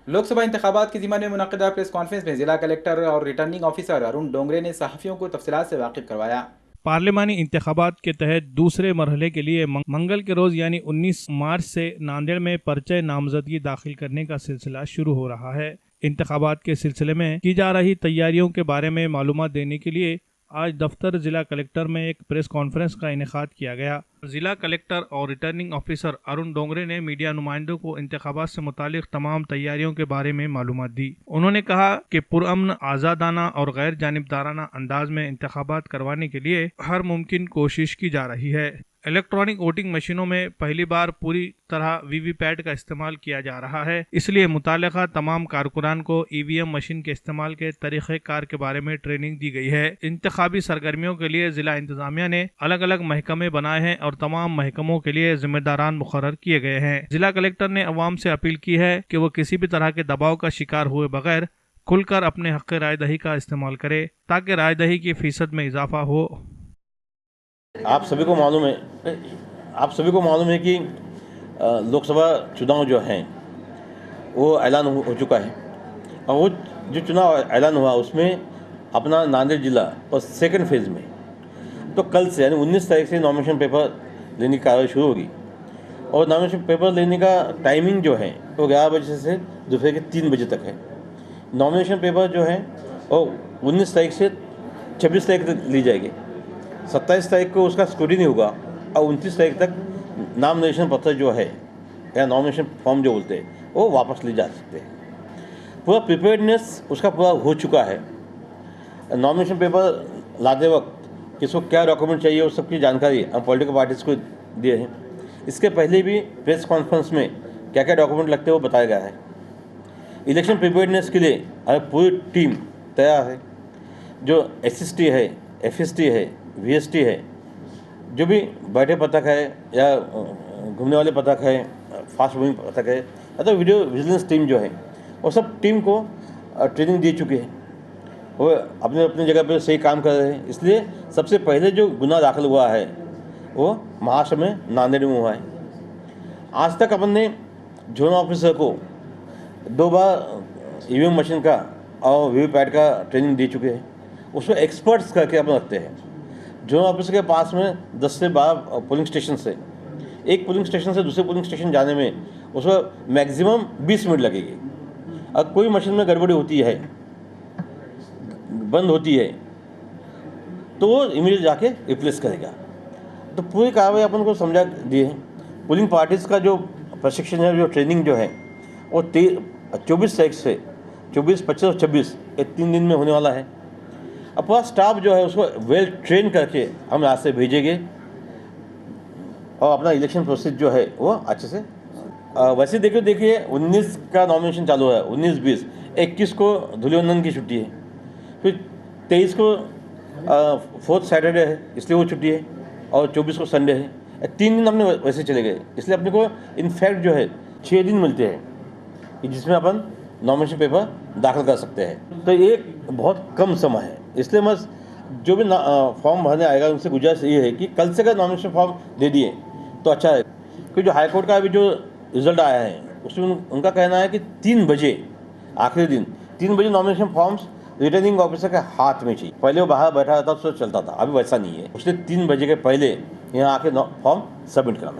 लोकसभा इंतखाबात के ज़िम्मे में मुनक़दा प्रेस कॉन्फ्रेंस में जिला कलेक्टर और रिटर्निंग ऑफिसर अरुण डोंगरे ने सहाफ़ियों को तफसीलात से वाकिफ करवाया। पार्लिमानी इंतखाबात के तहत दूसरे मरहले के लिए मंगल के रोज यानी 19 मार्च से नांदेड़ में पर्चे नामजदगी दाखिल करने का सिलसिला शुरू हो रहा है। इंतखाबात के सिलसिले में की जा रही तैयारियों के बारे में मालूमात देने के लिए आज दफ्तर जिला कलेक्टर में एक प्रेस कॉन्फ्रेंस का इनेकाद किया गया। जिला कलेक्टर और रिटर्निंग ऑफिसर अरुण डोंगरे ने मीडिया नुमाइंदों को इंतखाबात से मुतालिक तमाम तैयारियों के बारे में मालूमात दी। उन्होंने कहा कि पुरअमन, आज़ादाना और गैर जानिबदाराना अंदाज में इंतखाबात करवाने के लिए हर मुमकिन कोशिश की जा रही है। इलेक्ट्रॉनिक वोटिंग मशीनों में पहली बार पूरी तरह वीवीपैट का इस्तेमाल किया जा रहा है, इसलिए मुतालिका तमाम कारकुनान को ईवीएम मशीन के इस्तेमाल के तरीक़ेकार के बारे में ट्रेनिंग दी गई है। इंतखाबी सरगर्मियों के लिए जिला इंतजामिया ने अलग अलग महकमे बनाए हैं और तमाम महकमों के लिए जिम्मेदारान मुकर्रर किए गए हैं। जिला कलेक्टर ने अवाम से अपील की है कि वो किसी भी तरह के दबाव का शिकार हुए बगैर खुलकर अपने हक़ रायदही का इस्तेमाल करे ताकि रायदही की फीसद में इजाफा हो। आप सभी को मालूम है कि लोकसभा चुनाव जो हैं वो ऐलान हो चुका है और वो जो चुनाव ऐलान हुआ उसमें अपना नांदेड़ जिला और सेकंड फेज़ में तो कल से यानी 19 तारीख से नॉमिनेशन पेपर लेने की कार्रवाई शुरू होगी और नॉमिनेशन पेपर लेने का टाइमिंग जो है वो 11 बजे से दोपहर के 3 बजे तक है। नॉमिनेशन पेपर जो है वो 19 तारीख से 26 तारीख तक ली जाएगी। 27 तारीख को उसका स्क्रूटिनी होगा और 29 तारीख तक नॉमिनेशन पत्र जो है या नॉमिनेशन फॉर्म जो बोलते हैं वो वापस ले जा सकते हैं। पूरा प्रिपेयर्डनेस उसका पूरा हो चुका है। नॉमिनेशन पेपर लाते वक्त किसको क्या डॉक्यूमेंट चाहिए उस सबकी जानकारी हम पॉलिटिकल पार्टीज़ को दिए हैं। इसके पहले भी प्रेस कॉन्फ्रेंस में क्या क्या डॉक्यूमेंट लगते हैं वो बताया गया है। इलेक्शन प्रिपेयर्डनेस के लिए हमारी पूरी टीम तैयार है। जो SST है, FST है, VST है, जो भी बैठे पथक है या घूमने वाले पथक है, फास्ट मूविंग पथक है या तो वीडियो विजिलेंस टीम जो है वो सब टीम को ट्रेनिंग दे चुकी है। वो अपने अपने जगह पे सही काम कर रहे हैं। इसलिए सबसे पहले जो गुना दाखिल हुआ है वो महाराष्ट्र में नांदेड़ में हुआ है। आज तक अपन ने जोन ऑफिसर को 2 बार ईवीएम मशीन का और वीवीपैट का ट्रेनिंग दे चुके हैं। उसमें एक्सपर्ट्स करके अपन रखते हैं। जोन ऑफिसर के पास में 10 से 12 पोलिंग स्टेशन से एक पोलिंग स्टेशन से दूसरे पोलिंग स्टेशन जाने में उसमें मैक्सिमम 20 मिनट लगेगी। अगर कोई मशीन में गड़बड़ी होती है, बंद होती है, तो वो इमीडिएट जाके रिप्लेस करेगा। तो पूरी कार्रवाई अपन को समझा दी है। पोलिंग पार्टीज़ का जो प्रशिक्षण है, जो ट्रेनिंग जो है वो 24 तारीख से 24, 25 और 26 ये 3 दिन में होने वाला है। अब पूरा स्टाफ जो है उसको वेल ट्रेन करके हम यहाँ से भेजेंगे और अपना इलेक्शन प्रोसेस जो है वो अच्छे से वैसे देखिए 19 का नॉमिनेशन चालू है, 19, 20, 21 को धुलिवंदन की छुट्टी है, फिर 23 को 4th सैटरडे है इसलिए वो छुट्टी है और 24 को संडे है। 3 दिन हमने वैसे चले गए। इसलिए अपने को इनफैक्ट जो है 6 दिन मिलते हैं कि जिसमें अपन नॉमिनेशन पेपर दाखिल कर सकते हैं। तो ये बहुत कम समय है। इसलिए मैं जो भी फॉर्म भरने आएगा उनसे गुजारिश ये है कि कल से अगर नॉमिनेशन फॉर्म दे दिए तो अच्छा है। क्योंकि जो हाईकोर्ट का अभी जो रिजल्ट आया है उसमें उनका कहना है कि 3 बजे आखिरी दिन 3 बजे नॉमिनेशन फॉर्म्स रिटर्निंग ऑफिसर के हाथ में चाहिए। पहले वो बाहर बैठा रहता तो चलता था, अभी वैसा नहीं है। उसने 3 बजे के पहले यहाँ आके फॉर्म सबमिट करना है।